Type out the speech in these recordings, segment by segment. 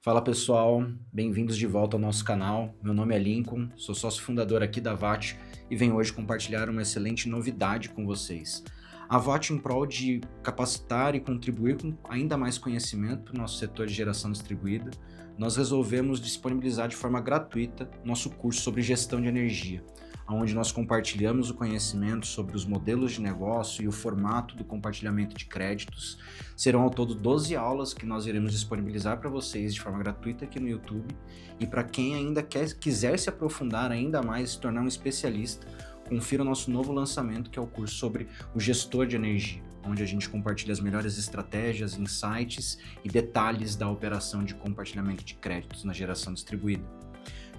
Fala pessoal, bem-vindos de volta ao nosso canal. Meu nome é Lincoln, sou sócio fundador aqui da VAT e venho hoje compartilhar uma excelente novidade com vocês. A VAT, em prol de capacitar e contribuir com ainda mais conhecimento para o nosso setor de geração distribuída, nós resolvemos disponibilizar de forma gratuita nosso curso sobre gestão de energia, onde nós compartilhamos o conhecimento sobre os modelos de negócio e o formato do compartilhamento de créditos. Serão ao todo 12 aulas que nós iremos disponibilizar para vocês de forma gratuita aqui no YouTube. E para quem ainda quiser se aprofundar ainda mais, se tornar um especialista, confira o nosso novo lançamento, que é o curso sobre o gestor de energia, onde a gente compartilha as melhores estratégias, insights e detalhes da operação de compartilhamento de créditos na geração distribuída.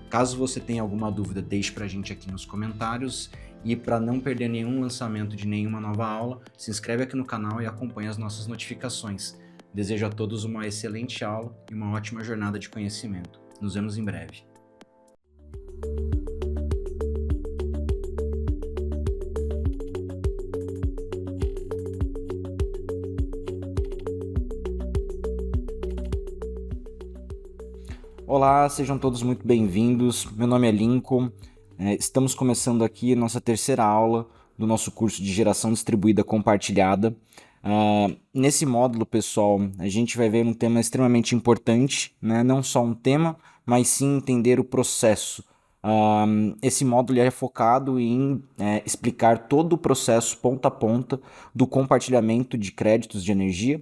Caso você tenha alguma dúvida, deixe para a gente aqui nos comentários, e para não perder nenhum lançamento de nenhuma nova aula, se inscreve aqui no canal e acompanhe as nossas notificações. Desejo a todos uma excelente aula e uma ótima jornada de conhecimento. Nos vemos em breve. Olá, sejam todos muito bem-vindos. Meu nome é Lincoln. Estamos começando aqui nossa terceira aula do nosso curso de geração distribuída compartilhada. Nesse módulo, pessoal, a gente vai ver um tema extremamente importante, né? Não só um tema, mas sim entender o processo. Esse módulo é focado em explicar todo o processo ponta a ponta do compartilhamento de créditos de energia,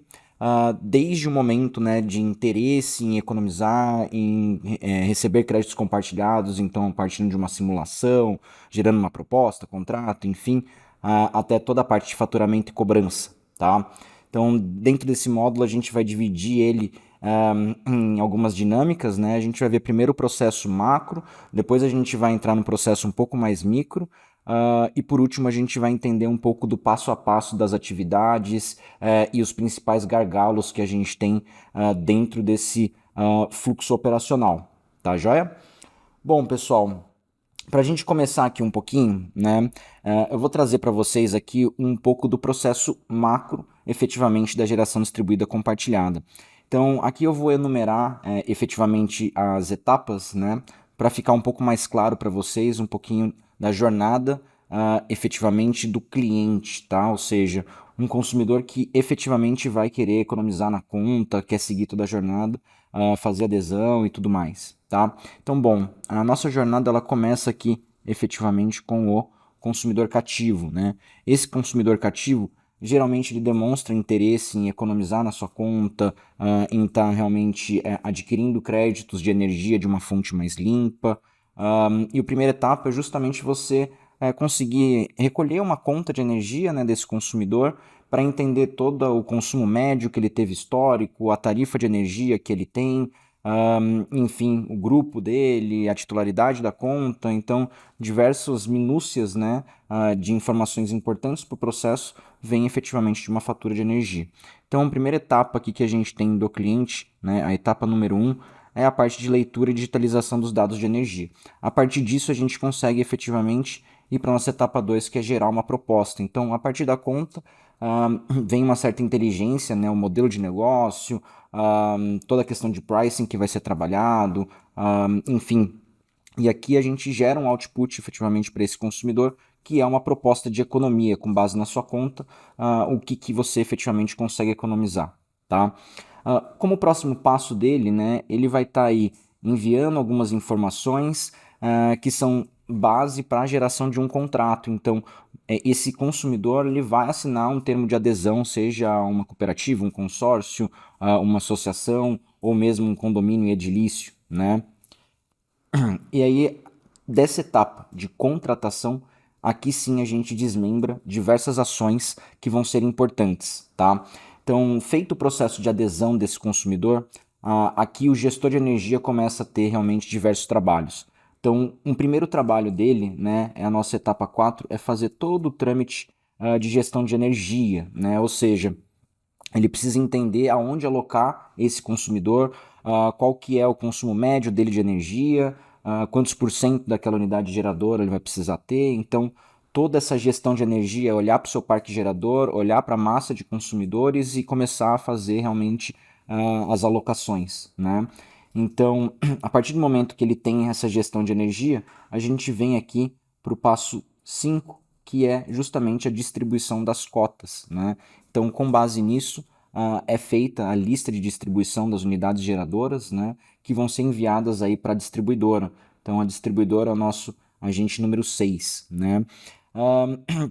desde o momento, né, de interesse em economizar, em receber créditos compartilhados, então partindo de uma simulação, gerando uma proposta, contrato, enfim, até toda a parte de faturamento e cobrança, tá? Então, dentro desse módulo, a gente vai dividir ele em algumas dinâmicas, né? A gente vai ver primeiro o processo macro, depois a gente vai entrar no processo um pouco mais micro, e por último a gente vai entender um pouco do passo a passo das atividades e os principais gargalos que a gente tem dentro desse fluxo operacional, tá joia? Bom, pessoal, para a gente começar aqui um pouquinho, né, eu vou trazer para vocês aqui um pouco do processo macro, efetivamente, da geração distribuída compartilhada. Então, aqui eu vou enumerar efetivamente as etapas, né, para ficar um pouco mais claro para vocês, um pouquinho da jornada efetivamente do cliente, tá? Ou seja, um consumidor que efetivamente vai querer economizar na conta, quer seguir toda a jornada, fazer adesão e tudo mais, tá? Então, bom, a nossa jornada ela começa aqui efetivamente com o consumidor cativo, né? Esse consumidor cativo geralmente ele demonstra interesse em economizar na sua conta, em estar realmente adquirindo créditos de energia de uma fonte mais limpa. E a primeira etapa é justamente você conseguir recolher uma conta de energia, né, desse consumidor para entender todo o consumo médio que ele teve histórico, a tarifa de energia que ele tem, enfim, o grupo dele, a titularidade da conta, então diversas minúcias, né, de informações importantes para o processo vêm efetivamente de uma fatura de energia. Então a primeira etapa aqui que a gente tem do cliente, né, a etapa número 1, é a parte de leitura e digitalização dos dados de energia. A partir disso a gente consegue efetivamente ir para a nossa etapa 2, que é gerar uma proposta. Então, a partir da conta, vem uma certa inteligência, né, o modelo de negócio, toda a questão de pricing que vai ser trabalhado, enfim. E aqui a gente gera um output efetivamente para esse consumidor, que é uma proposta de economia, com base na sua conta, o que você efetivamente consegue economizar, tá? Como próximo passo dele, né, ele vai estar aí enviando algumas informações que são base para a geração de um contrato. Então, esse consumidor ele vai assinar um termo de adesão, seja uma cooperativa, um consórcio, uma associação ou mesmo um condomínio edilício, né? E aí, dessa etapa de contratação, aqui sim a gente desmembra diversas ações que vão ser importantes, tá? Então, feito o processo de adesão desse consumidor, aqui o gestor de energia começa a ter realmente diversos trabalhos. Então, um primeiro trabalho dele, né, é a nossa etapa 4, é fazer todo o trâmite de gestão de energia, né? Ou seja, ele precisa entender aonde alocar esse consumidor, qual que é o consumo médio dele de energia, quantos por cento daquela unidade geradora ele vai precisar ter. Então, toda essa gestão de energia é olhar para o seu parque gerador, olhar para a massa de consumidores e começar a fazer realmente as alocações, né? Então, a partir do momento que ele tem essa gestão de energia, a gente vem aqui para o passo 5, que é justamente a distribuição das cotas, né? Então, com base nisso, é feita a lista de distribuição das unidades geradoras, né, que vão ser enviadas aí para a distribuidora. Então, a distribuidora é o nosso agente número 6, né?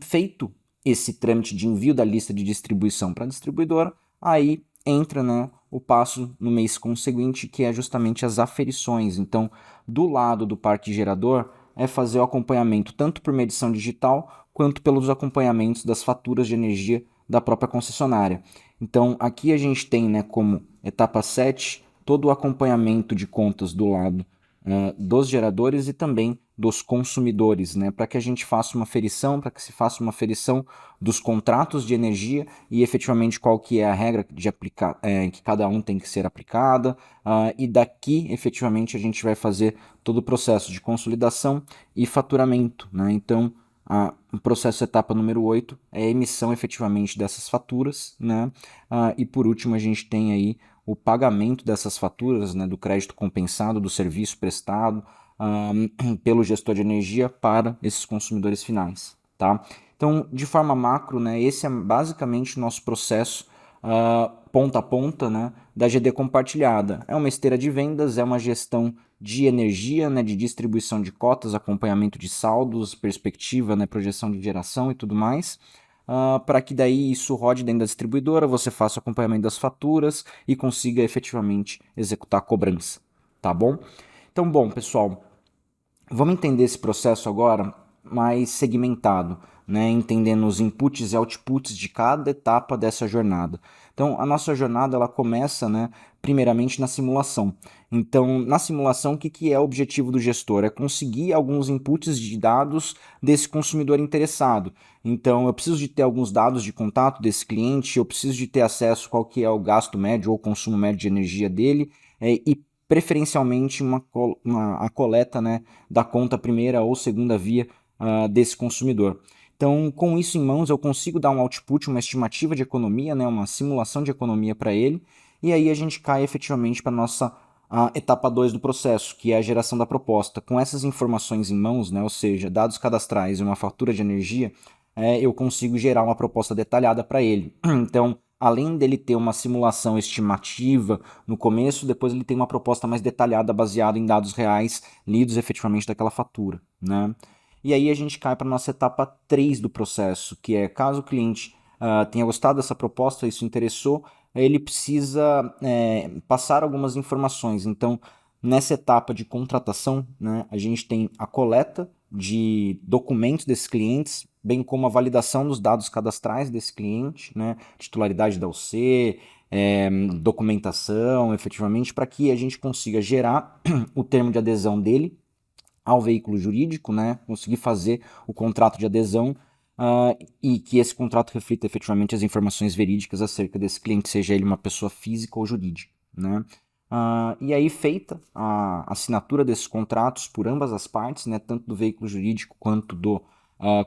Feito esse trâmite de envio da lista de distribuição para a distribuidora, aí entra, né, o passo no mês conseguinte, que é justamente as aferições. Então, do lado do parque gerador, é fazer o acompanhamento tanto por medição digital, quanto pelos acompanhamentos das faturas de energia da própria concessionária. Então, aqui a gente tem, né, como etapa 7 todo o acompanhamento de contas do lado dos geradores e também dos consumidores, né, para que a gente faça uma aferição, para que se faça uma aferição dos contratos de energia e efetivamente qual que é a regra de aplicar, que cada um tem que ser aplicada, e daqui efetivamente a gente vai fazer todo o processo de consolidação e faturamento, né? Então, o processo etapa número 8 é a emissão efetivamente dessas faturas, né? E por último a gente tem aí o pagamento dessas faturas, né, do crédito compensado, do serviço prestado pelo gestor de energia para esses consumidores finais, tá? Então, de forma macro, né, esse é basicamente o nosso processo ponta a ponta, né, da GD compartilhada. É uma esteira de vendas, é uma gestão de energia, né, de distribuição de cotas, acompanhamento de saldos, perspectiva, né, projeção de geração e tudo mais. Para que daí isso rode dentro da distribuidora, você faça o acompanhamento das faturas e consiga efetivamente executar a cobrança, tá bom? Então, bom, pessoal, vamos entender esse processo agora mais segmentado, né? Entendendo os inputs e outputs de cada etapa dessa jornada. Então, a nossa jornada ela começa, né, primeiramente na simulação. Então, na simulação, o que é o objetivo do gestor? É conseguir alguns inputs de dados desse consumidor interessado. Então, eu preciso de ter alguns dados de contato desse cliente, eu preciso de ter acesso qual que é o gasto médio ou consumo médio de energia dele, e preferencialmente a coleta, né, da conta primeira ou segunda via desse consumidor. Então, com isso em mãos, eu consigo dar um output, uma estimativa de economia, né, uma simulação de economia para ele, e aí a gente cai efetivamente para a nossa etapa 2 do processo, que é a geração da proposta. Com essas informações em mãos, né, ou seja, dados cadastrais e uma fatura de energia, eu consigo gerar uma proposta detalhada para ele. Então, além dele ter uma simulação estimativa no começo, depois ele tem uma proposta mais detalhada baseada em dados reais lidos efetivamente daquela fatura, né? E aí a gente cai para a nossa etapa 3 do processo, que é caso o cliente tenha gostado dessa proposta, isso interessou, ele precisa passar algumas informações. Então, nessa etapa de contratação, né, a gente tem a coleta de documentos desses clientes, bem como a validação dos dados cadastrais desse cliente, né, titularidade da UC, documentação, efetivamente, para que a gente consiga gerar o termo de adesão dele ao veículo jurídico, né, conseguir fazer o contrato de adesão e que esse contrato reflita efetivamente as informações verídicas acerca desse cliente, seja ele uma pessoa física ou jurídica, né. E aí, feita a assinatura desses contratos por ambas as partes, né, tanto do veículo jurídico quanto do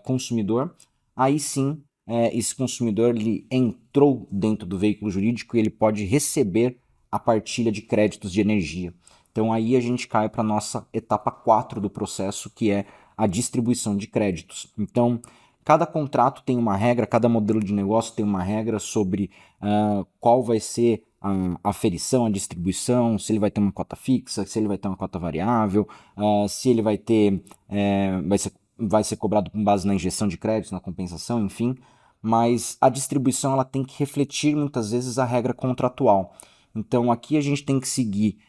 consumidor, aí sim esse consumidor ele entrou dentro do veículo jurídico e ele pode receber a partilha de créditos de energia. Então aí a gente cai para a nossa etapa 4 do processo, que é a distribuição de créditos. Então, cada contrato tem uma regra, cada modelo de negócio tem uma regra sobre qual vai ser a aferição, a distribuição, se ele vai ter uma cota fixa, se ele vai ter uma cota variável, se ele vai ter, vai ser cobrado com base na injeção de créditos, na compensação, enfim. Mas a distribuição ela tem que refletir muitas vezes a regra contratual. Então aqui a gente tem que seguir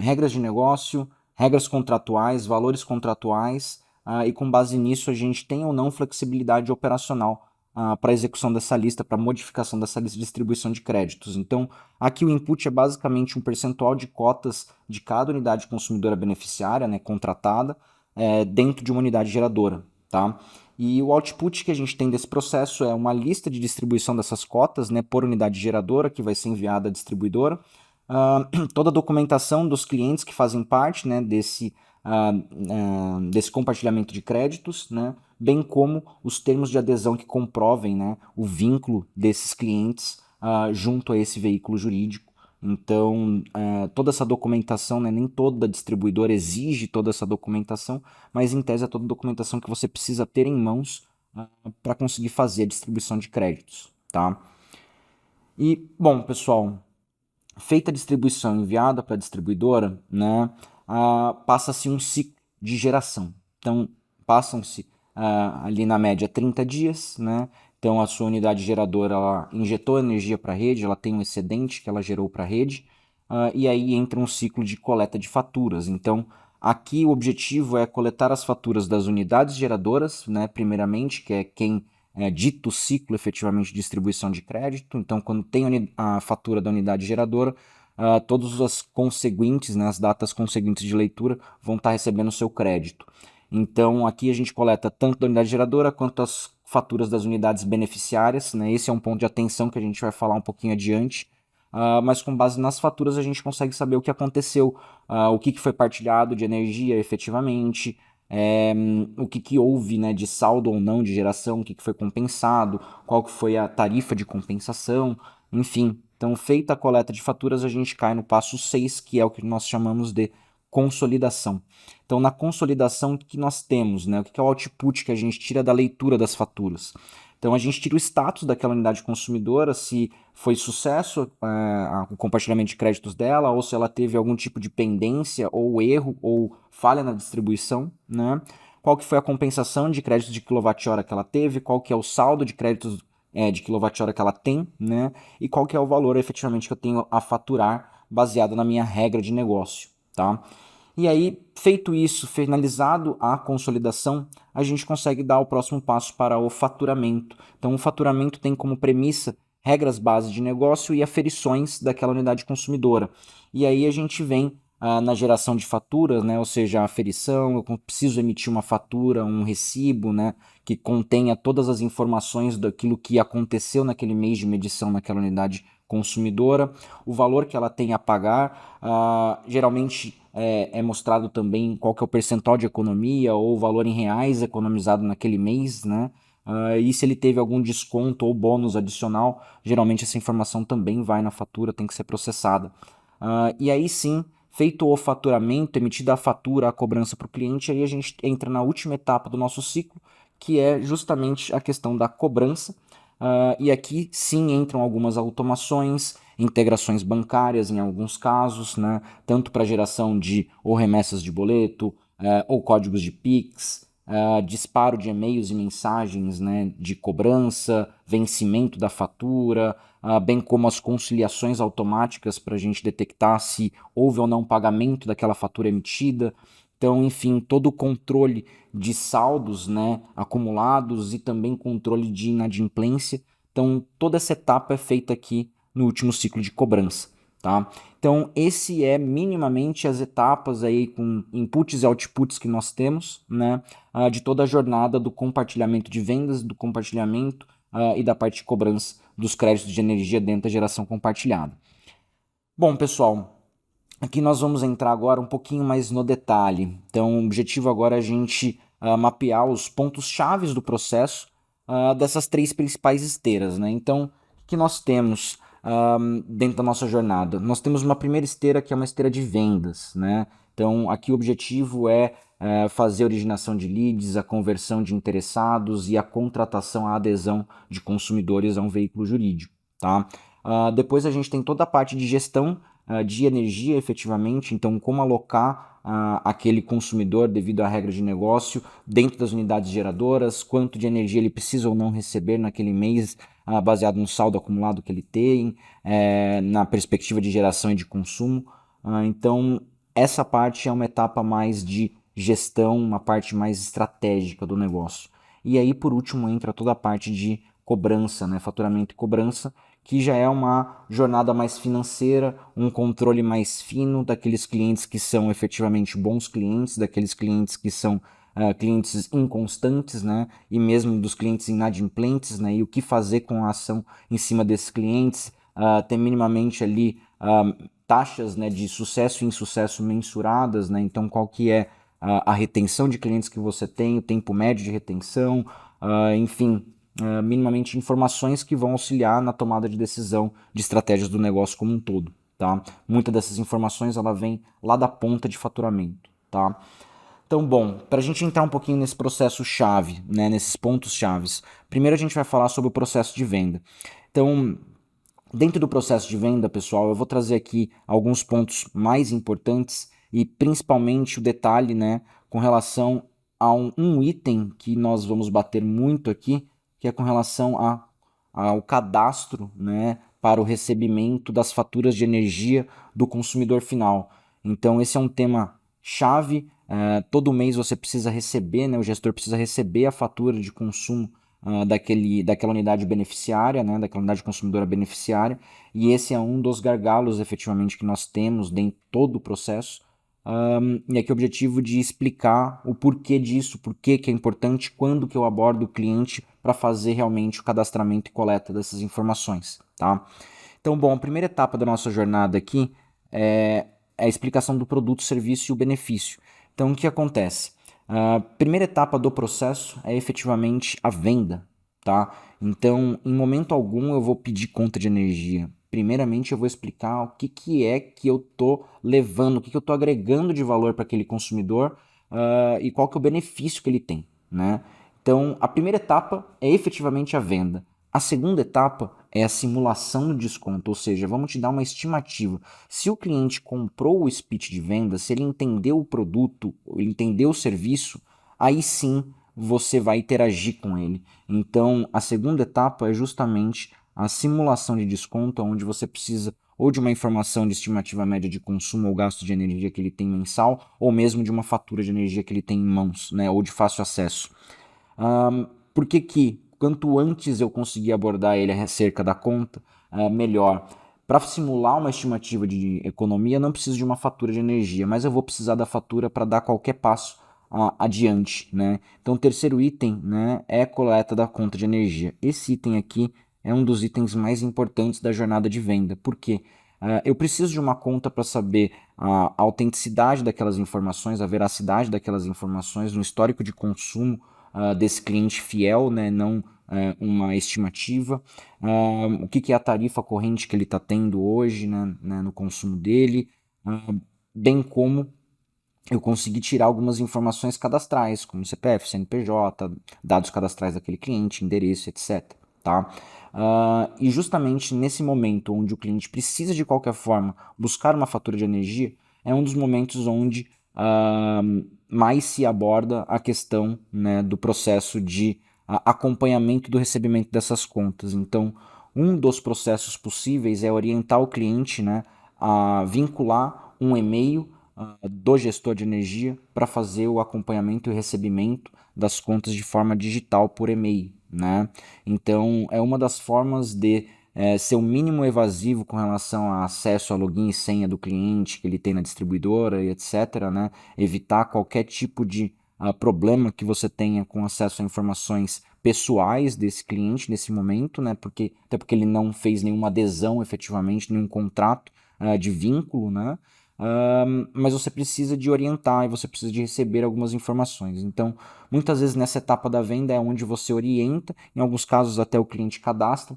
regras de negócio, regras contratuais, valores contratuais, e com base nisso a gente tem ou não flexibilidade operacional para a execução dessa lista, para modificação dessa lista de distribuição de créditos. Então, aqui o input é basicamente um percentual de cotas de cada unidade consumidora beneficiária, né, contratada, dentro de uma unidade geradora, tá? E o output que a gente tem desse processo é uma lista de distribuição dessas cotas, né, por unidade geradora, que vai ser enviada à distribuidora, toda a documentação dos clientes que fazem parte, né, desse compartilhamento de créditos, né, bem como os termos de adesão que comprovem, né, o vínculo desses clientes junto a esse veículo jurídico, Então, toda essa documentação, né, nem toda distribuidora exige toda essa documentação, mas em tese é toda a documentação que você precisa ter em mãos para conseguir fazer a distribuição de créditos, tá? E, bom, pessoal, feita a distribuição enviada para a distribuidora, né, passa-se um ciclo de geração. Então, passam-se ali na média 30 dias, né? Então, a sua unidade geradora ela injetou energia para a rede, ela tem um excedente que ela gerou para a rede, e aí entra um ciclo de coleta de faturas. Então, aqui o objetivo é coletar as faturas das unidades geradoras, né, primeiramente, que é quem dita o ciclo efetivamente de distribuição de crédito. Então, quando tem a fatura da unidade geradora, todas as conseguintes, né, as datas conseguintes de leitura vão estar recebendo o seu crédito. Então, aqui a gente coleta tanto da unidade geradora quanto as faturas das unidades beneficiárias, né? Esse é um ponto de atenção que a gente vai falar um pouquinho adiante. Mas com base nas faturas a gente consegue saber o que aconteceu, o que foi partilhado de energia efetivamente, o que houve, né, de saldo ou não de geração, o que foi compensado, qual que foi a tarifa de compensação, enfim. Então, feita a coleta de faturas, a gente cai no passo 6, que é o que nós chamamos de consolidação. Então, na consolidação, o que nós temos, né? O que é o output que a gente tira da leitura das faturas? Então, a gente tira o status daquela unidade consumidora, se foi sucesso o compartilhamento de créditos dela, ou se ela teve algum tipo de pendência, ou erro, ou falha na distribuição, né? Qual que foi a compensação de créditos de quilowatt-hora que ela teve, qual que é o saldo de créditos de quilowatt-hora que ela tem, né? E qual que é o valor efetivamente que eu tenho a faturar baseado na minha regra de negócio, tá? E aí, feito isso, finalizado a consolidação, a gente consegue dar o próximo passo para o faturamento. Então, o faturamento tem como premissa regras base de negócio e aferições daquela unidade consumidora. E aí a gente vem na geração de faturas, né? Ou seja, a aferição, eu preciso emitir uma fatura, um recibo, né? Que contenha todas as informações daquilo que aconteceu naquele mês de medição naquela unidade consumidora, o valor que ela tem a pagar, geralmente é mostrado também qual que é o percentual de economia ou o valor em reais economizado naquele mês, né? E se ele teve algum desconto ou bônus adicional, geralmente essa informação também vai na fatura, tem que ser processada. E aí sim, feito o faturamento, emitida a fatura, a cobrança para o cliente, aí a gente entra na última etapa do nosso ciclo, que é justamente a questão da cobrança. E aqui sim entram algumas automações, integrações bancárias em alguns casos, né? Tanto para geração de ou remessas de boleto, ou códigos de Pix, disparo de e-mails e mensagens, né, de cobrança, vencimento da fatura, bem como as conciliações automáticas para a gente detectar se houve ou não pagamento daquela fatura emitida. Então, enfim, todo o controle de saldos, né, acumulados e também controle de inadimplência. Então, toda essa etapa é feita aqui no último ciclo de cobrança, tá? Então, esse é minimamente as etapas aí com inputs e outputs que nós temos, né, de toda a jornada do compartilhamento de vendas, do compartilhamento e da parte de cobrança dos créditos de energia dentro da geração compartilhada. Bom, pessoal, aqui nós vamos entrar agora um pouquinho mais no detalhe. Então, o objetivo agora é a gente mapear os pontos chaves do processo dessas três principais esteiras, né? Então, o que nós temos dentro da nossa jornada? Nós temos uma primeira esteira que é uma esteira de vendas, né? Então, aqui o objetivo é fazer a originação de leads, a conversão de interessados e a contratação, a adesão de consumidores a um veículo jurídico, tá? Depois a gente tem toda a parte de gestão de energia efetivamente, então como alocar aquele consumidor devido à regra de negócio dentro das unidades geradoras, quanto de energia ele precisa ou não receber naquele mês, baseado no saldo acumulado que ele tem, na perspectiva de geração e de consumo. Então essa parte é uma etapa mais de gestão, uma parte mais estratégica do negócio. E aí por último entra toda a parte de cobrança, né, faturamento e cobrança, que já é uma jornada mais financeira, um controle mais fino daqueles clientes que são efetivamente bons clientes, daqueles clientes que são clientes inconstantes, né? E mesmo dos clientes inadimplentes, né? E o que fazer com a ação em cima desses clientes, ter minimamente ali taxas, né, de sucesso e insucesso mensuradas, né? Então qual que é a retenção de clientes que você tem, o tempo médio de retenção, enfim, minimamente informações que vão auxiliar na tomada de decisão de estratégias do negócio como um todo, tá? Muitas dessas informações ela vem lá da ponta de faturamento, tá? Então, bom, para a gente entrar um pouquinho nesse processo chave, né, nesses pontos chaves, primeiro a gente vai falar sobre o processo de venda. Então, dentro do processo de venda, pessoal, eu vou trazer aqui alguns pontos mais importantes e principalmente o detalhe, né, com relação a um item que nós vamos bater muito aqui, que é com relação ao cadastro, né, para o recebimento das faturas de energia do consumidor final. Então, esse é um tema chave. Todo mês você precisa receber, né, o gestor precisa receber a fatura de consumo daquela unidade beneficiária, né, daquela unidade consumidora beneficiária, e esse é um dos gargalos efetivamente que nós temos dentro de todo o processo. E aqui o objetivo de explicar o porquê disso, porquê que é importante, quando que eu abordo o cliente para fazer realmente o cadastramento e coleta dessas informações, tá? Então, bom, a primeira etapa da nossa jornada aqui é a explicação do produto, serviço e o benefício. Então, o que acontece? A primeira etapa do processo é efetivamente a venda, tá? Então, em momento algum eu vou pedir conta de energia. Primeiramente eu vou explicar o que é que eu estou levando, o que eu estou agregando de valor para aquele consumidor e qual que é o benefício que ele tem, né? Então, a primeira etapa é efetivamente a venda. A segunda etapa é a simulação do desconto, ou seja, vamos te dar uma estimativa. Se o cliente comprou o speech de venda, se ele entendeu o produto, ele entendeu o serviço, aí sim você vai interagir com ele. Então, a segunda etapa é justamente a simulação de desconto, onde você precisa ou de uma informação de estimativa média de consumo ou gasto de energia que ele tem mensal, ou mesmo de uma fatura de energia que ele tem em mãos, né, ou de fácil acesso. Por que quanto antes eu conseguir abordar ele acerca da conta, melhor. Para simular uma estimativa de economia, não preciso de uma fatura de energia, mas eu vou precisar da fatura para dar qualquer passo adiante, né? Então, o terceiro item, né, é a coleta da conta de energia. Esse item aqui é um dos itens mais importantes da jornada de venda. Por quê? Eu preciso de uma conta para saber a autenticidade daquelas informações, a veracidade daquelas informações, no histórico de consumo desse cliente fiel, né, não uma estimativa, o que é a tarifa corrente que ele está tendo hoje, né, no consumo dele, bem como eu consegui tirar algumas informações cadastrais, como CPF, CNPJ, dados cadastrais daquele cliente, endereço, etc. Tá? E justamente nesse momento onde o cliente precisa de qualquer forma buscar uma fatura de energia, é um dos momentos onde mais se aborda a questão, né, do processo de acompanhamento do recebimento dessas contas. Então, um dos processos possíveis é orientar o cliente, né, a vincular um e-mail do gestor de energia para fazer o acompanhamento e recebimento das contas de forma digital por e-mail, né? Então, é uma das formas de ser o mínimo evasivo com relação a acesso a login e senha do cliente que ele tem na distribuidora e etc, né? Evitar qualquer tipo de problema que você tenha com acesso a informações pessoais desse cliente nesse momento, né? Até porque ele não fez nenhuma adesão efetivamente, nenhum contrato de vínculo, né? Mas você precisa de orientar e você precisa de receber algumas informações. Então, muitas vezes nessa etapa da venda é onde você orienta, em alguns casos até o cliente cadastra,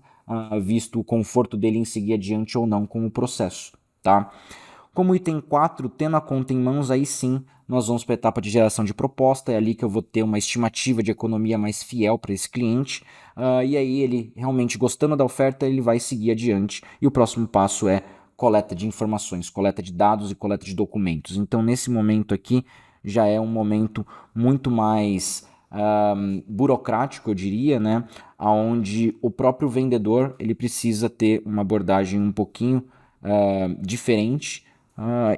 visto o conforto dele em seguir adiante ou não com o processo, tá? Como item 4, tendo a conta em mãos, aí sim nós vamos para a etapa de geração de proposta, é ali que eu vou ter uma estimativa de economia mais fiel para esse cliente, e aí ele realmente gostando da oferta, ele vai seguir adiante, e o próximo passo é coleta de informações, coleta de dados e coleta de documentos. Então, nesse momento aqui, já é um momento muito mais burocrático, eu diria, né? Onde o próprio vendedor ele precisa ter uma abordagem um pouquinho diferente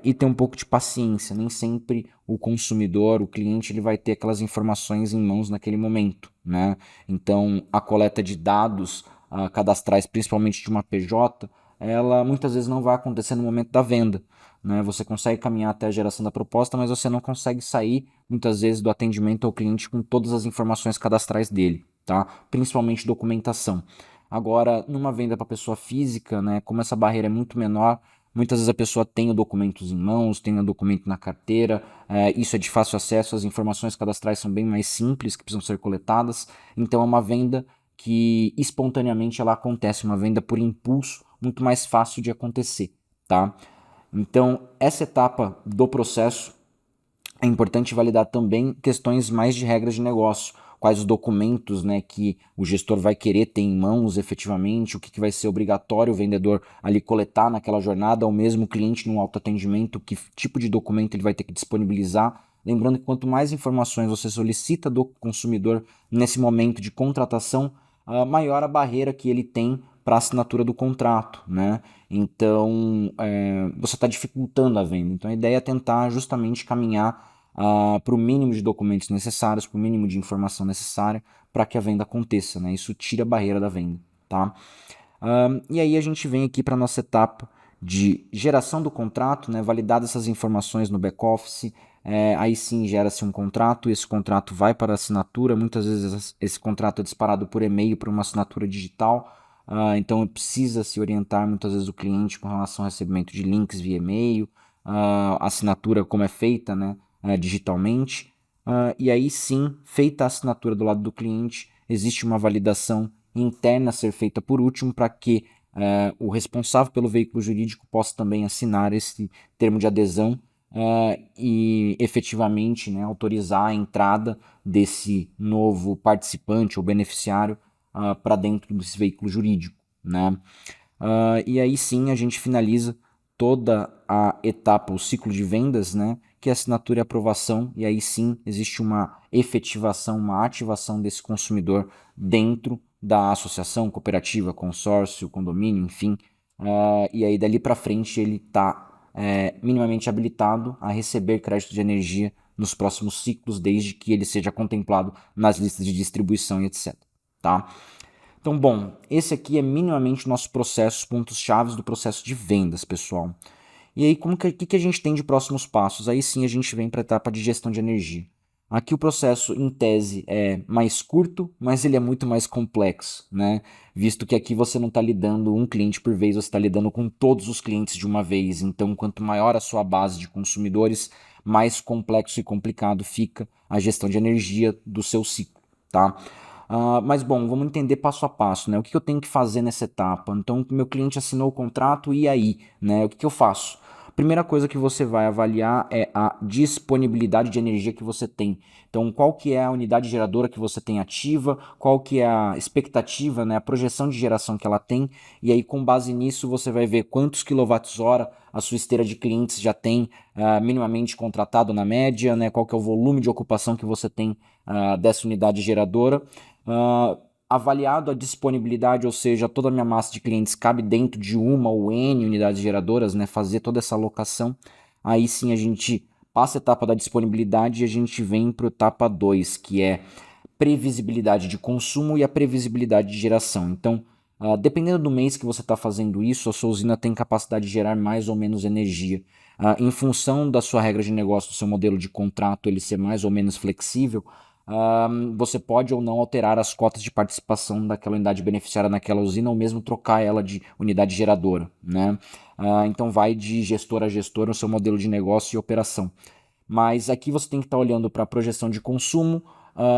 e ter um pouco de paciência. Nem sempre o consumidor, o cliente, ele vai ter aquelas informações em mãos naquele momento, né? Então, a coleta de dados cadastrais, principalmente de uma PJ, ela muitas vezes não vai acontecer no momento da venda, né? Você consegue caminhar até a geração da proposta, mas você não consegue sair muitas vezes do atendimento ao cliente com todas as informações cadastrais dele, tá? Principalmente documentação. Agora, numa venda para pessoa física, né, como essa barreira é muito menor, muitas vezes a pessoa tem os documentos em mãos, tem o documento na carteira, isso é de fácil acesso, as informações cadastrais são bem mais simples que precisam ser coletadas, então é uma venda que espontaneamente ela acontece, uma venda por impulso muito mais fácil de acontecer, tá? Então, essa etapa do processo é importante validar também questões mais de regras de negócio, quais os documentos, né, que o gestor vai querer ter em mãos efetivamente, o que vai ser obrigatório o vendedor ali coletar naquela jornada, ou mesmo o cliente no autoatendimento, que tipo de documento ele vai ter que disponibilizar. Lembrando que quanto mais informações você solicita do consumidor nesse momento de contratação, maior a barreira que ele tem para a assinatura do contrato, né? Então, você está dificultando a venda. Então, a ideia é tentar justamente caminhar para o mínimo de documentos necessários, para o mínimo de informação necessária para que a venda aconteça, né? Isso tira a barreira da venda, tá? E aí a gente vem aqui para a nossa etapa de geração do contrato, né? Validadas essas informações no back-office, aí sim gera-se um contrato, esse contrato vai para a assinatura, muitas vezes esse contrato é disparado por e-mail para uma assinatura digital, então precisa se orientar muitas vezes o cliente com relação ao recebimento de links via e-mail, a assinatura como é feita, né, digitalmente, e aí sim, feita a assinatura do lado do cliente, existe uma validação interna a ser feita por último para que o responsável pelo veículo jurídico possa também assinar esse termo de adesão e efetivamente, né, autorizar a entrada desse novo participante ou beneficiário para dentro desse veículo jurídico, né? E aí sim a gente finaliza toda a etapa, o ciclo de vendas, né, que é assinatura e aprovação, e aí sim existe uma efetivação, uma ativação desse consumidor dentro da associação, cooperativa, consórcio, condomínio, enfim, e aí dali para frente ele está minimamente habilitado a receber crédito de energia nos próximos ciclos, desde que ele seja contemplado nas listas de distribuição e etc. Tá? Então, bom, esse aqui é minimamente o nosso processo, os pontos-chave do processo de vendas, pessoal. E aí, que a gente tem de próximos passos? Aí sim a gente vem para a etapa de gestão de energia. Aqui o processo, em tese, é mais curto, mas ele é muito mais complexo, né? Visto que aqui você não está lidando um cliente por vez, você está lidando com todos os clientes de uma vez. Então, quanto maior a sua base de consumidores, mais complexo e complicado fica a gestão de energia do seu ciclo, tá? Mas bom, vamos entender passo a passo, né? O que eu tenho que fazer nessa etapa? Então, meu cliente assinou o contrato e aí, né? O que eu faço? Primeira coisa que você vai avaliar é a disponibilidade de energia que você tem. Então, qual que é a unidade geradora que você tem ativa, qual que é a expectativa, né, a projeção de geração que ela tem, e aí com base nisso você vai ver quantos quilowatts-hora a sua esteira de clientes já tem minimamente contratado na média, né, qual que é o volume de ocupação que você tem dessa unidade geradora. Avaliado a disponibilidade, ou seja, toda a minha massa de clientes cabe dentro de uma ou N unidades geradoras, né, fazer toda essa alocação, aí sim a gente passa a etapa da disponibilidade e a gente vem para a etapa 2, que é previsibilidade de consumo e a previsibilidade de geração. Então, dependendo do mês que você está fazendo isso, a sua usina tem capacidade de gerar mais ou menos energia. Em função da sua regra de negócio, do seu modelo de contrato, ele ser mais ou menos flexível, você pode ou não alterar as cotas de participação daquela unidade beneficiária naquela usina ou mesmo trocar ela de unidade geradora, né? Então vai de gestor a gestor o seu modelo de negócio e operação. Mas aqui você tem que estar olhando para a projeção de consumo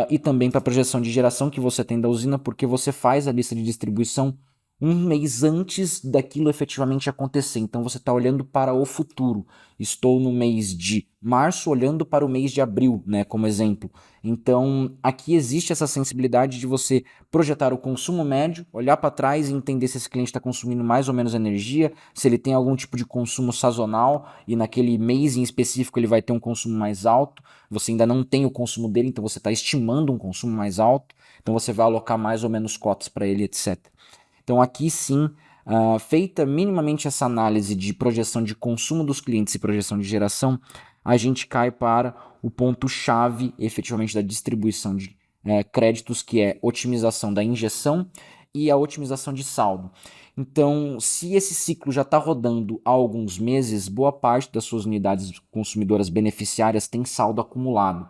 e também para a projeção de geração que você tem da usina, porque você faz a lista de distribuição um mês antes daquilo efetivamente acontecer. Então você está olhando para o futuro. Estou no mês de março olhando para o mês de abril, né, como exemplo. Então aqui existe essa sensibilidade de você projetar o consumo médio, olhar para trás e entender se esse cliente está consumindo mais ou menos energia, se ele tem algum tipo de consumo sazonal e naquele mês em específico ele vai ter um consumo mais alto. Você ainda não tem o consumo dele, então você está estimando um consumo mais alto. Então você vai alocar mais ou menos cotas para ele, etc. Então aqui sim, feita minimamente essa análise de projeção de consumo dos clientes e projeção de geração, a gente cai para o ponto-chave efetivamente da distribuição de créditos, que é otimização da injeção e a otimização de saldo. Então, se esse ciclo já está rodando há alguns meses, boa parte das suas unidades consumidoras beneficiárias tem saldo acumulado.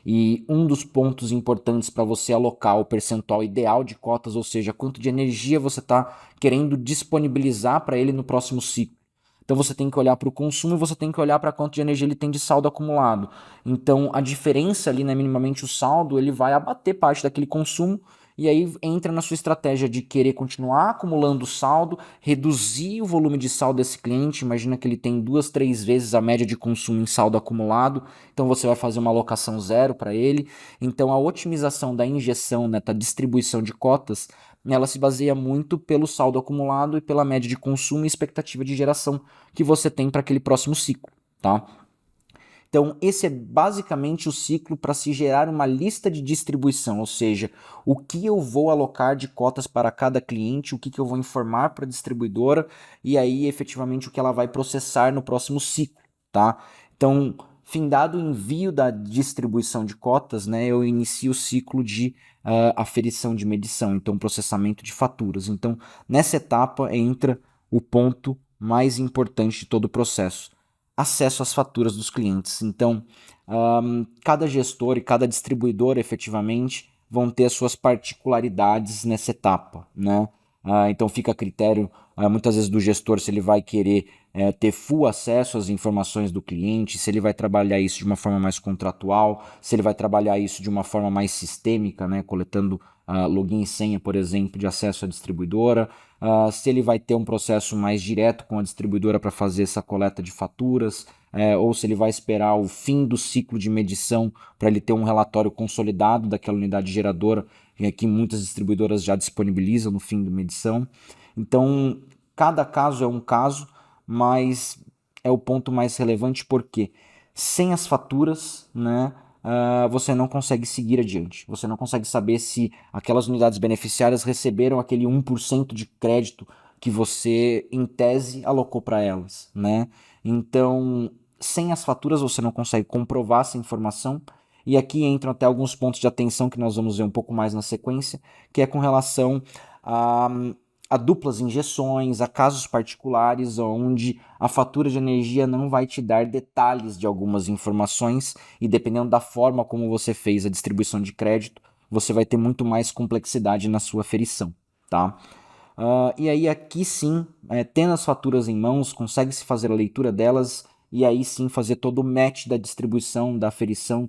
E um dos pontos importantes para você alocar o percentual ideal de cotas, ou seja, quanto de energia você está querendo disponibilizar para ele no próximo ciclo. Então você tem que olhar para o consumo e você tem que olhar para quanto de energia ele tem de saldo acumulado. Então a diferença ali, né, minimamente o saldo, ele vai abater parte daquele consumo e aí entra na sua estratégia de querer continuar acumulando saldo, reduzir o volume de saldo desse cliente. Imagina que ele tem 2, 3 vezes a média de consumo em saldo acumulado, então você vai fazer uma alocação zero para ele. Então a otimização da injeção, né, da distribuição de cotas, ela se baseia muito pelo saldo acumulado e pela média de consumo e expectativa de geração que você tem para aquele próximo ciclo, tá? Então, esse é basicamente o ciclo para se gerar uma lista de distribuição, ou seja, o que eu vou alocar de cotas para cada cliente, o que eu vou informar para a distribuidora e aí efetivamente o que ela vai processar no próximo ciclo, tá? Então, findado o envio da distribuição de cotas, né, eu inicio o ciclo de aferição de medição, então processamento de faturas. Então, nessa etapa entra o ponto mais importante de todo o processo: acesso às faturas dos clientes. Então, cada gestor e cada distribuidor efetivamente vão ter as suas particularidades nessa etapa, né? Então fica a critério, muitas vezes, do gestor se ele vai querer ter full acesso às informações do cliente, se ele vai trabalhar isso de uma forma mais contratual, se ele vai trabalhar isso de uma forma mais sistêmica, né, coletando login e senha, por exemplo, de acesso à distribuidora, se ele vai ter um processo mais direto com a distribuidora para fazer essa coleta de faturas, ou se ele vai esperar o fim do ciclo de medição para ele ter um relatório consolidado daquela unidade geradora, que muitas distribuidoras já disponibilizam no fim da medição. Então, cada caso é um caso, mas é o ponto mais relevante porque sem as faturas, né, você não consegue seguir adiante. Você não consegue saber se aquelas unidades beneficiárias receberam aquele 1% de crédito que você, em tese, alocou para elas, né? Então, sem as faturas você não consegue comprovar essa informação. E aqui entram até alguns pontos de atenção que nós vamos ver um pouco mais na sequência, que é com relação a duplas injeções, a casos particulares onde a fatura de energia não vai te dar detalhes de algumas informações e dependendo da forma como você fez a distribuição de crédito, você vai ter muito mais complexidade na sua aferição, tá? E aí aqui sim, tendo as faturas em mãos, consegue-se fazer a leitura delas e aí sim fazer todo o match da distribuição, da aferição,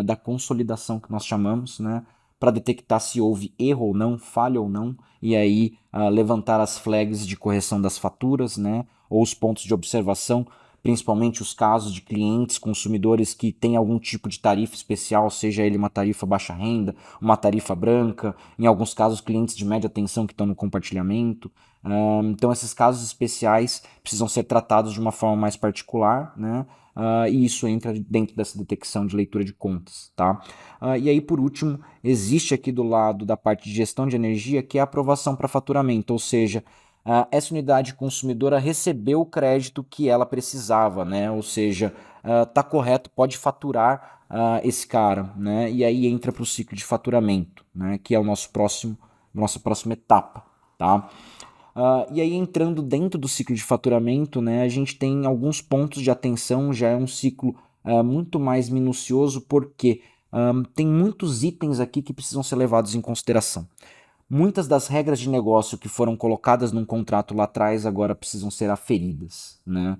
da consolidação que nós chamamos, né? Para detectar se houve erro ou não, falha ou não, e aí levantar as flags de correção das faturas, né? Ou os pontos de observação, principalmente os casos de clientes, consumidores que têm algum tipo de tarifa especial, seja ele uma tarifa baixa renda, uma tarifa branca, em alguns casos clientes de média tensão que estão no compartilhamento. Então esses casos especiais precisam ser tratados de uma forma mais particular, né? E isso entra dentro dessa detecção de leitura de contas, tá? E aí, por último, existe aqui do lado da parte de gestão de energia, que é a aprovação para faturamento, ou seja, essa unidade consumidora recebeu o crédito que ela precisava, né? Ou seja, tá correto, pode faturar esse cara, né? E aí entra para o ciclo de faturamento, né? Que é o nossa próxima etapa, tá? E aí entrando dentro do ciclo de faturamento, né? A gente tem alguns pontos de atenção, já é um ciclo muito mais minucioso, porque tem muitos itens aqui que precisam ser levados em consideração. Muitas das regras de negócio que foram colocadas num contrato lá atrás agora precisam ser aferidas, né?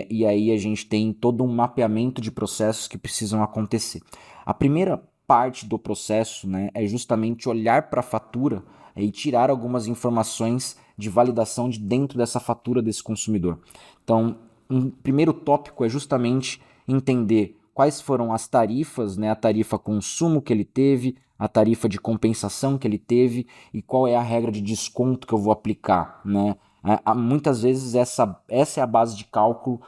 E aí a gente tem todo um mapeamento de processos que precisam acontecer. A primeira parte do processo, né, é justamente olhar para a fatura e tirar algumas informações de validação de dentro dessa fatura desse consumidor. Então, um primeiro tópico é justamente entender quais foram as tarifas, né, a tarifa consumo que ele teve, a tarifa de compensação que ele teve e qual é a regra de desconto que eu vou aplicar, né? Muitas vezes essa é a base de cálculo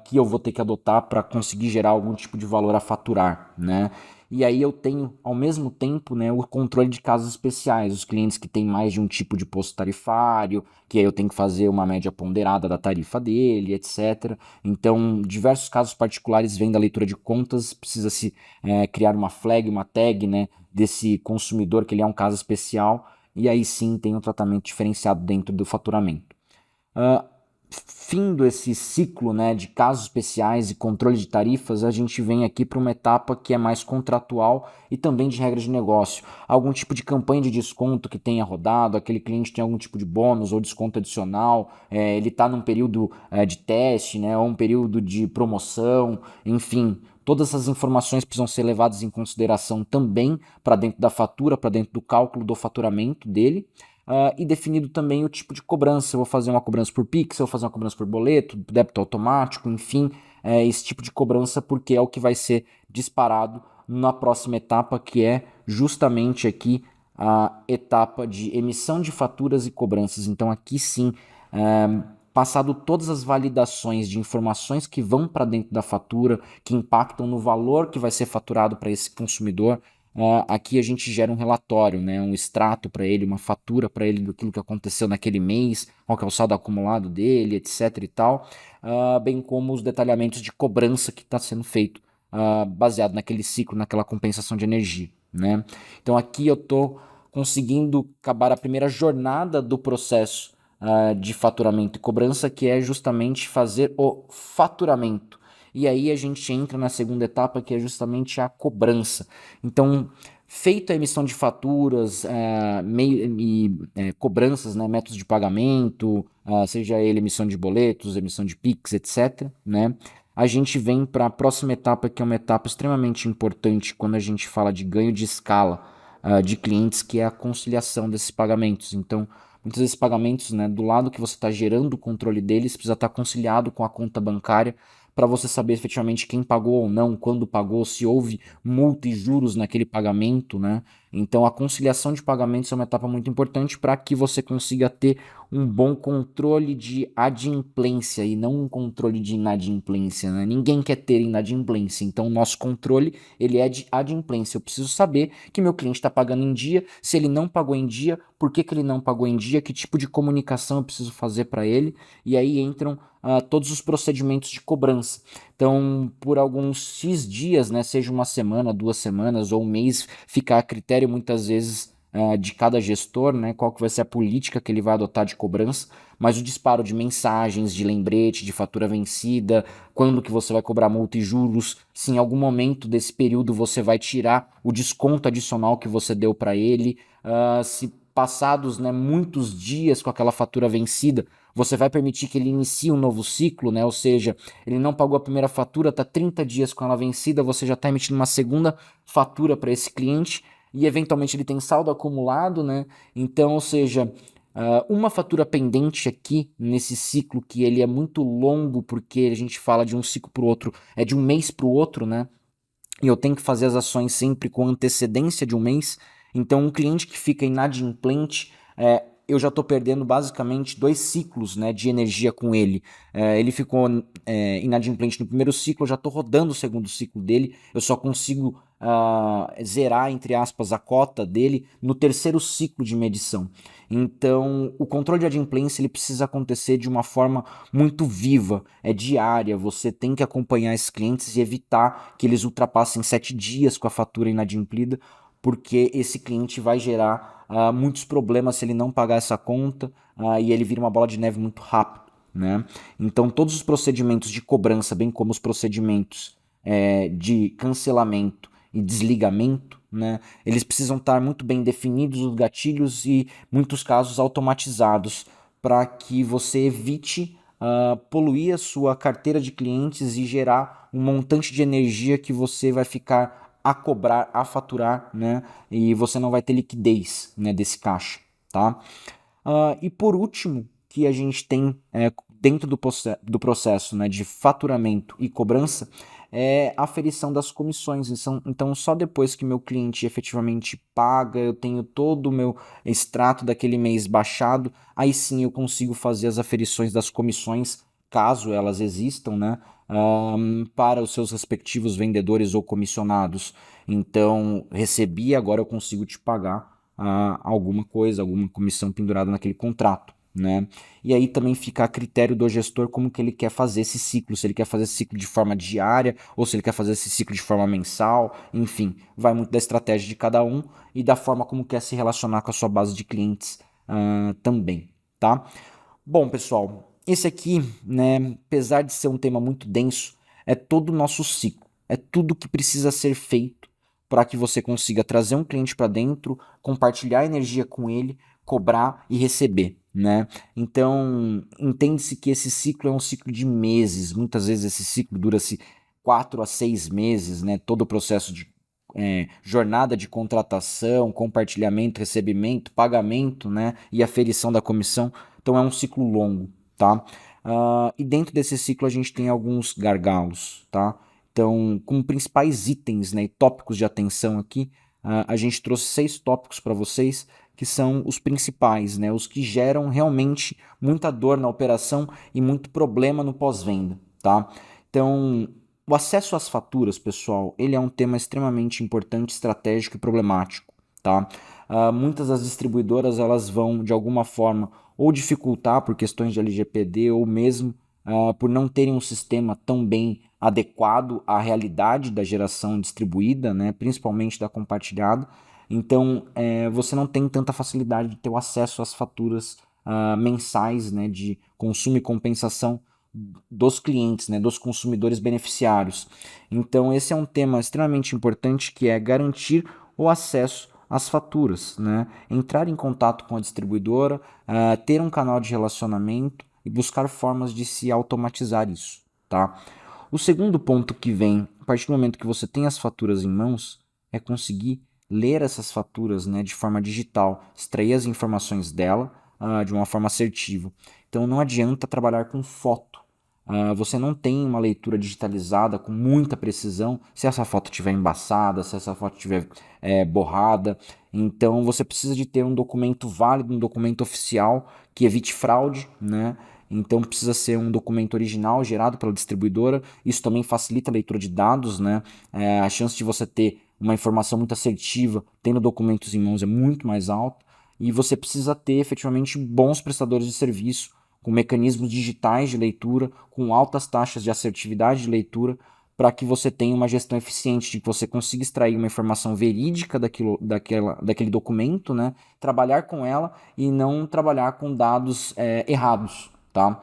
que eu vou ter que adotar para conseguir gerar algum tipo de valor a faturar, né? E aí eu tenho, ao mesmo tempo, né, o controle de casos especiais, os clientes que têm mais de um tipo de posto tarifário, que aí eu tenho que fazer uma média ponderada da tarifa dele, etc. Então, diversos casos particulares vêm da leitura de contas, precisa-se criar uma flag, uma tag, né, desse consumidor que ele é um caso especial, e aí sim tem um tratamento diferenciado dentro do faturamento. findo esse ciclo, né, de casos especiais e controle de tarifas, a gente vem aqui para uma etapa que é mais contratual e também de regra de negócio. Algum tipo de campanha de desconto que tenha rodado, aquele cliente tem algum tipo de bônus ou desconto adicional, ele está num período de teste, né, ou um período de promoção, enfim. Todas essas informações precisam ser levadas em consideração também para dentro da fatura, para dentro do cálculo do faturamento dele. E definido também o tipo de cobrança. Eu vou fazer uma cobrança por Pix, eu vou fazer uma cobrança por boleto, débito automático, enfim, esse tipo de cobrança, porque é o que vai ser disparado na próxima etapa, que é justamente aqui a etapa de emissão de faturas e cobranças. Então aqui sim, passado todas as validações de informações que vão para dentro da fatura, que impactam no valor que vai ser faturado para esse consumidor, aqui a gente gera um relatório, né, um extrato para ele, uma fatura para ele do que aconteceu naquele mês, qual que é o saldo acumulado dele, etc e tal, bem como os detalhamentos de cobrança que está sendo feito, baseado naquele ciclo, naquela compensação de energia, né? Então aqui eu estou conseguindo acabar a primeira jornada do processo de faturamento e cobrança, que é justamente fazer o faturamento. E aí a gente entra na segunda etapa, que é justamente a cobrança. Então, feita a emissão de faturas, cobranças, né, métodos de pagamento, seja ele emissão de boletos, emissão de Pix, etc., né, a gente vem para a próxima etapa, que é uma etapa extremamente importante quando a gente fala de ganho de escala de clientes, que é a conciliação desses pagamentos. Então, muitos desses pagamentos, né, do lado que você está gerando o controle deles, precisa estar conciliado com a conta bancária para você saber efetivamente quem pagou ou não, quando pagou, se houve multa e juros naquele pagamento, né? Então a conciliação de pagamentos é uma etapa muito importante para que você consiga ter um bom controle de adimplência e não um controle de inadimplência, né? Ninguém quer ter inadimplência, então o nosso controle ele é de adimplência. Eu preciso saber que meu cliente está pagando em dia, se ele não pagou em dia, por que ele não pagou em dia, que tipo de comunicação eu preciso fazer para ele, e aí entram todos os procedimentos de cobrança. Então, por alguns X dias, né, seja uma semana, 2 semanas ou um mês, fica a critério muitas vezes de cada gestor, né, qual que vai ser a política que ele vai adotar de cobrança, mas o disparo de mensagens, de lembrete, de fatura vencida, quando que você vai cobrar multa e juros, se em algum momento desse período você vai tirar o desconto adicional que você deu para ele, se passados, né, muitos dias com aquela fatura vencida, você vai permitir que ele inicie um novo ciclo, né? Ou seja, ele não pagou a primeira fatura, está 30 dias com ela vencida, você já está emitindo uma segunda fatura para esse cliente e eventualmente ele tem saldo acumulado, né? Então, ou seja, uma fatura pendente aqui nesse ciclo que ele é muito longo, porque a gente fala de um ciclo para o outro, é de um mês para o outro, né? E eu tenho que fazer as ações sempre com antecedência de um mês. Então, um cliente que fica inadimplente, eu já estou perdendo basicamente 2 ciclos, né, de energia com ele. Ele ficou inadimplente no primeiro ciclo, eu já estou rodando o segundo ciclo dele, eu só consigo zerar, entre aspas, a cota dele no terceiro ciclo de medição. Então, o controle de adimplência ele precisa acontecer de uma forma muito viva, é diária, você tem que acompanhar esses clientes e evitar que eles ultrapassem 7 dias com a fatura inadimplida, porque esse cliente vai gerar muitos problemas se ele não pagar essa conta e ele vira uma bola de neve muito rápido, né? Então, todos os procedimentos de cobrança, bem como os procedimentos de cancelamento e desligamento, né, eles precisam estar muito bem definidos os gatilhos e, em muitos casos, automatizados para que você evite poluir a sua carteira de clientes e gerar um montante de energia que você vai ficar a cobrar, a faturar, né, e você não vai ter liquidez, né, desse caixa, tá? E por último, que a gente tem dentro do processo, né, de faturamento e cobrança é a aferição das comissões. Então, só depois que meu cliente efetivamente paga, eu tenho todo o meu extrato daquele mês baixado, aí sim eu consigo fazer as aferições das comissões, caso elas existam, né, para os seus respectivos vendedores ou comissionados. Então, recebi, agora eu consigo te pagar alguma coisa, alguma comissão pendurada naquele contrato, né? E aí também fica a critério do gestor como que ele quer fazer esse ciclo, se ele quer fazer esse ciclo de forma diária ou se ele quer fazer esse ciclo de forma mensal, enfim, vai muito da estratégia de cada um e da forma como quer se relacionar com a sua base de clientes também, tá? Bom, pessoal, esse aqui, né, apesar de ser um tema muito denso, é todo o nosso ciclo, é tudo que precisa ser feito para que você consiga trazer um cliente para dentro, compartilhar energia com ele, cobrar e receber, né? Então, entende-se que esse ciclo é um ciclo de meses, muitas vezes esse ciclo dura-se 4 a 6 meses, né? Todo o processo de jornada de contratação, compartilhamento, recebimento, pagamento, né? E aferição da comissão. Então é um ciclo longo, tá? E dentro desse ciclo a gente tem alguns gargalos, tá? Então, como principais itens, né, e tópicos de atenção aqui, a gente trouxe 6 tópicos para vocês, que são os principais, né, os que geram realmente muita dor na operação e muito problema no pós-venda, tá? Então, o acesso às faturas, pessoal, ele é um tema extremamente importante, estratégico e problemático, tá? Muitas das distribuidoras, elas vão, de alguma forma, ou dificultar por questões de LGPD, ou mesmo por não terem um sistema tão bem adequado à realidade da geração distribuída, né, principalmente da compartilhada. Então, você não tem tanta facilidade de ter o acesso às faturas mensais, né, de consumo e compensação dos clientes, né, dos consumidores beneficiários. Então, esse é um tema extremamente importante, que é garantir o acesso às faturas, né? Entrar em contato com a distribuidora, ter um canal de relacionamento e buscar formas de se automatizar isso, tá? O segundo ponto que vem, a partir do momento que você tem as faturas em mãos, é conseguir ler essas faturas, né, de forma digital, extrair as informações dela de uma forma assertiva. Então não adianta trabalhar com foto. Você não tem uma leitura digitalizada com muita precisão se essa foto estiver embaçada, se essa foto estiver borrada. Então você precisa de ter um documento válido, um documento oficial que evite fraude, né? Então precisa ser um documento original gerado pela distribuidora. Isso também facilita a leitura de dados, né? A chance de você ter uma informação muito assertiva tendo documentos em mãos é muito mais alta. E você precisa ter efetivamente bons prestadores de serviço, com mecanismos digitais de leitura, com altas taxas de assertividade de leitura, para que você tenha uma gestão eficiente, de que você consiga extrair uma informação verídica daquele documento, né? Trabalhar com ela e não trabalhar com dados errados, tá?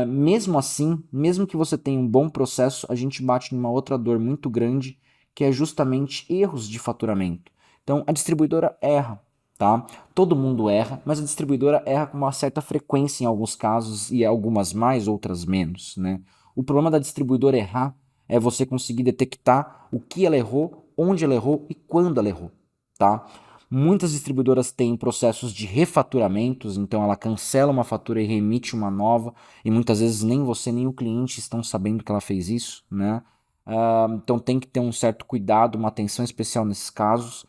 Mesmo assim, mesmo que você tenha um bom processo, a gente bate numa outra dor muito grande, que é justamente erros de faturamento. Então, a distribuidora erra, tá? Todo mundo erra, mas a distribuidora erra com uma certa frequência em alguns casos e algumas mais, outras menos, né? O problema da distribuidora errar é você conseguir detectar o que ela errou, onde ela errou e quando ela errou, tá? Muitas distribuidoras têm processos de refaturamentos, então ela cancela uma fatura e remite uma nova, e muitas vezes nem você nem o cliente estão sabendo que ela fez isso, né? Então tem que ter um certo cuidado, uma atenção especial nesses casos,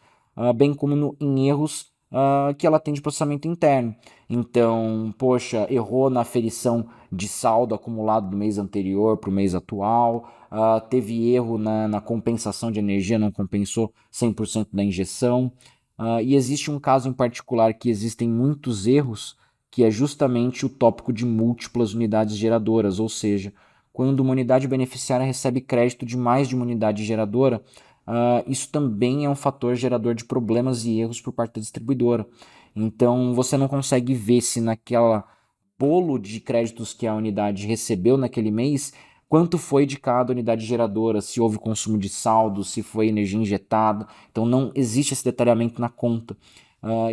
bem como em erros que ela tem de processamento interno. Então, poxa, errou na aferição de saldo acumulado do mês anterior para o mês atual, teve erro na compensação de energia, não compensou 100% da injeção. E existe um caso em particular que existem muitos erros, que é justamente o tópico de múltiplas unidades geradoras, ou seja, quando uma unidade beneficiária recebe crédito de mais de uma unidade geradora, isso também é um fator gerador de problemas e erros por parte da distribuidora. Então você não consegue ver se naquela bolo de créditos que a unidade recebeu naquele mês, quanto foi de cada unidade geradora, se houve consumo de saldo, se foi energia injetada. Então não existe esse detalhamento na conta.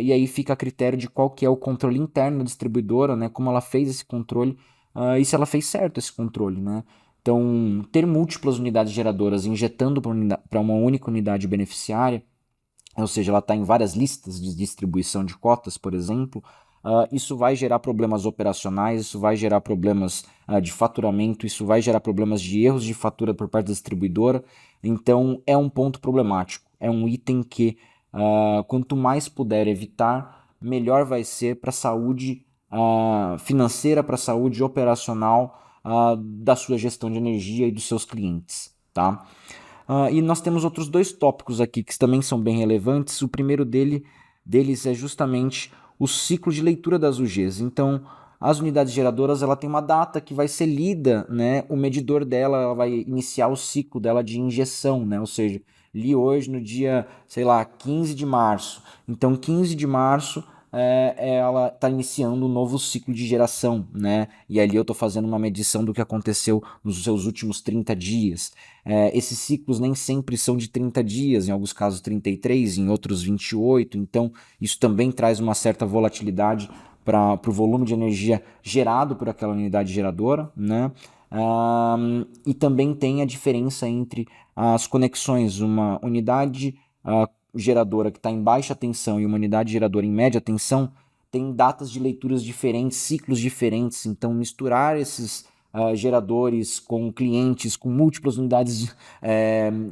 E aí fica a critério de qual que é o controle interno da distribuidora, né, como ela fez esse controle e se ela fez certo esse controle, né? Então, ter múltiplas unidades geradoras injetando para uma única unidade beneficiária, ou seja, ela está em várias listas de distribuição de cotas, por exemplo, isso vai gerar problemas operacionais, isso vai gerar problemas de faturamento, isso vai gerar problemas de erros de fatura por parte da distribuidora. Então, é um ponto problemático. É um item que, quanto mais puder evitar, melhor vai ser para a saúde financeira, para a saúde operacional da sua gestão de energia e dos seus clientes, tá? E nós temos outros dois tópicos aqui que também são bem relevantes. O primeiro deles é justamente o ciclo de leitura das UGs. Então, as unidades geradoras, ela tem uma data que vai ser lida, né? O medidor dela, ela vai iniciar o ciclo dela de injeção, né? Ou seja, li hoje no dia, sei lá, 15 de março. Então, 15 de março, ela está iniciando um novo ciclo de geração, né? E ali eu estou fazendo uma medição do que aconteceu nos seus últimos 30 dias. Esses ciclos nem sempre são de 30 dias, em alguns casos 33, em outros 28, então isso também traz uma certa volatilidade para o volume de energia gerado por aquela unidade geradora, né? E também tem a diferença entre as conexões, uma unidade geradora que está em baixa tensão e uma unidade geradora em média tensão tem datas de leituras diferentes, ciclos diferentes, então misturar esses geradores com clientes, com múltiplas unidades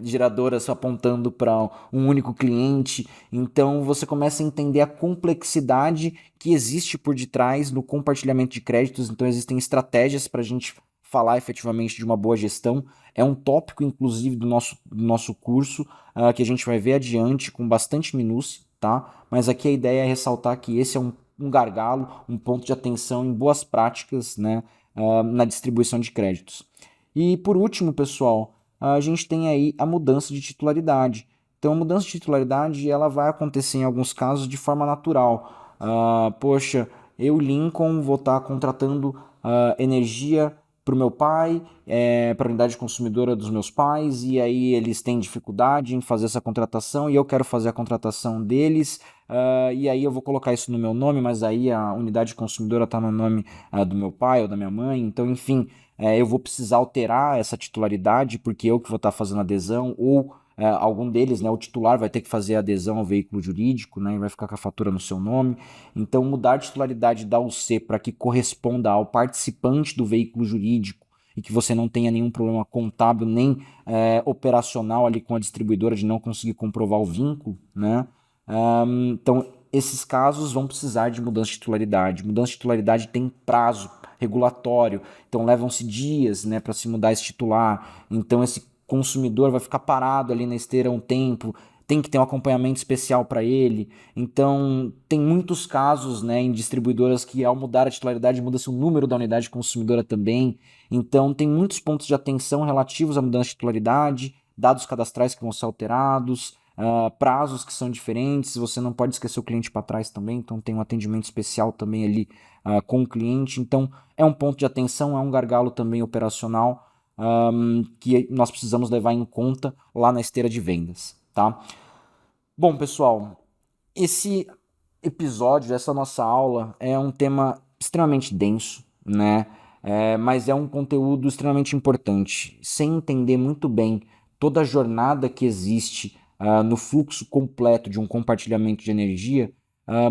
geradoras apontando para um único cliente, então você começa a entender a complexidade que existe por detrás no compartilhamento de créditos, então existem estratégias para a gente falar efetivamente de uma boa gestão. É um tópico, inclusive, do nosso curso, que a gente vai ver adiante com bastante minúcia, tá? Mas aqui a ideia é ressaltar que esse é um gargalo, um ponto de atenção em boas práticas, né, na distribuição de créditos. E por último, pessoal, a gente tem aí a mudança de titularidade. Então, a mudança de titularidade ela vai acontecer em alguns casos de forma natural. Poxa, eu, Lincoln, vou estar contratando energia para o meu pai, para a unidade consumidora dos meus pais, e aí eles têm dificuldade em fazer essa contratação e eu quero fazer a contratação deles, e aí eu vou colocar isso no meu nome, mas aí a unidade consumidora está no nome do meu pai ou da minha mãe, então enfim, eu vou precisar alterar essa titularidade porque eu que vou estar fazendo adesão, ou algum deles, né, o titular vai ter que fazer adesão ao veículo jurídico, né, e vai ficar com a fatura no seu nome. Então, mudar a titularidade da UC para que corresponda ao participante do veículo jurídico e que você não tenha nenhum problema contábil nem operacional ali com a distribuidora de não conseguir comprovar o vínculo, né? Então, esses casos vão precisar de mudança de titularidade. Mudança de titularidade tem prazo regulatório, então levam-se dias, né, para se mudar esse titular. Então, esse consumidor vai ficar parado ali na esteira um tempo, tem que ter um acompanhamento especial para ele. Então, tem muitos casos, né, em distribuidoras que, ao mudar a titularidade, muda-se o número da unidade consumidora também. Então, tem muitos pontos de atenção relativos à mudança de titularidade, dados cadastrais que vão ser alterados, prazos que são diferentes, você não pode esquecer o cliente para trás também, então tem um atendimento especial também ali com o cliente. Então, é um ponto de atenção, é um gargalo também operacional que nós precisamos levar em conta lá na esteira de vendas, tá? Bom, pessoal, esse episódio, essa nossa aula é um tema extremamente denso, né? Mas é um conteúdo extremamente importante. Sem entender muito bem toda a jornada que existe no fluxo completo de um compartilhamento de energia,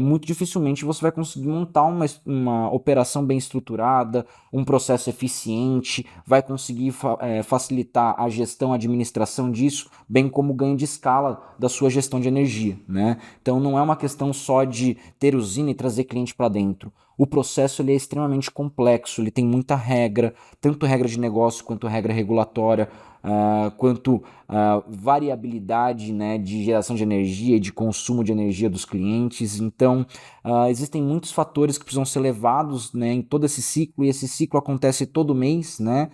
muito dificilmente você vai conseguir montar uma operação bem estruturada, um processo eficiente, vai conseguir facilitar a gestão, a administração disso, bem como o ganho de escala da sua gestão de energia, né? Então não é uma questão só de ter usina e trazer cliente para dentro. O processo ele é extremamente complexo, ele tem muita regra, tanto regra de negócio quanto regra regulatória, quanto variabilidade, né, de geração de energia e de consumo de energia dos clientes. Então, existem muitos fatores que precisam ser levados, né, em todo esse ciclo, e esse ciclo acontece todo mês, né,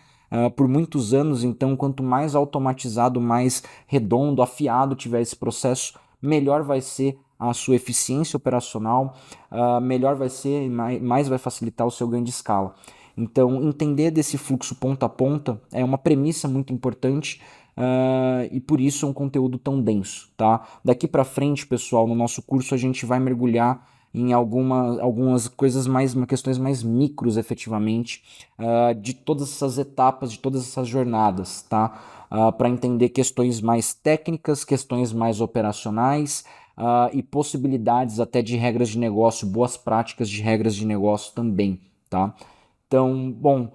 por muitos anos. Então, quanto mais automatizado, mais redondo, afiado tiver esse processo, melhor vai ser a sua eficiência operacional, melhor vai ser e mais vai facilitar o seu ganho de escala. Então, entender desse fluxo ponta a ponta é uma premissa muito importante e por isso é um conteúdo tão denso, tá? Daqui para frente, pessoal, no nosso curso a gente vai mergulhar em algumas coisas questões mais micros, efetivamente, de todas essas etapas, de todas essas jornadas, tá? Para entender questões mais técnicas, questões mais operacionais, e possibilidades até de regras de negócio, boas práticas de regras de negócio também, tá? Então, bom,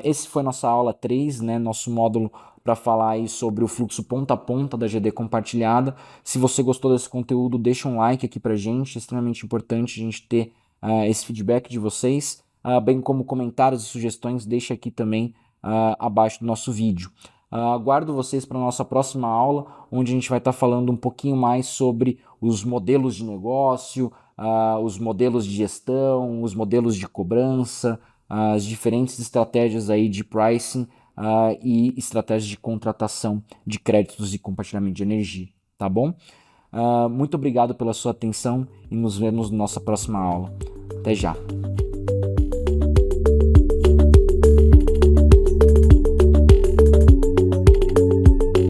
esse foi nossa aula 3, né, nosso módulo para falar aí sobre o fluxo ponta a ponta da GD compartilhada. Se você gostou desse conteúdo, deixa um like aqui pra gente, é extremamente importante a gente ter esse feedback de vocês, bem como comentários e sugestões, deixa aqui também abaixo do nosso vídeo. Aguardo vocês para a nossa próxima aula, onde a gente vai estar falando um pouquinho mais sobre os modelos de negócio, os modelos de gestão, os modelos de cobrança, as diferentes estratégias aí de pricing e estratégias de contratação de créditos e compartilhamento de energia, tá bom? Muito obrigado pela sua atenção e nos vemos na nossa próxima aula. Até já!